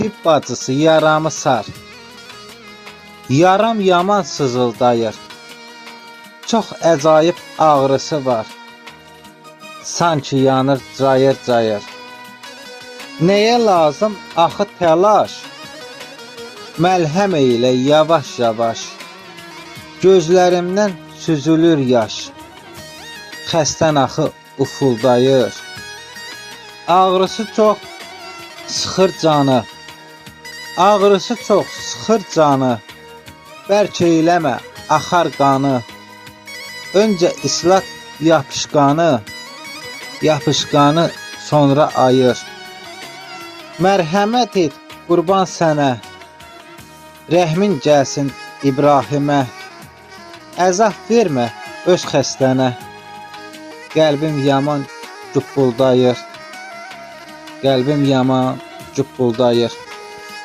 Tibb bacısı yaramı sar. Yaram yaman sızıldayır. Çox əcaib ağrısı var. Sanki yanır cayır cayır. Nəyə lazım axı təlaş? Məlhəm ilə yavaş yavaş. Gözlərimdən süzülür yaş. Xəstən axı ufuldayır. Ağrısı çox sıxır canı. Ağrısı çox sıxır canı. Bərk eyləmə axar qanı. Öncə islat yapışqanı. Yapışqanı sonra ayır. Mərhəmət et qurban sənə. Rəhmin gəlsin İbrahimə. Əzab vermə öz xəstənə. Qəlbim yaman cübbuldayır. Qəlbim yaman cübbuldayır.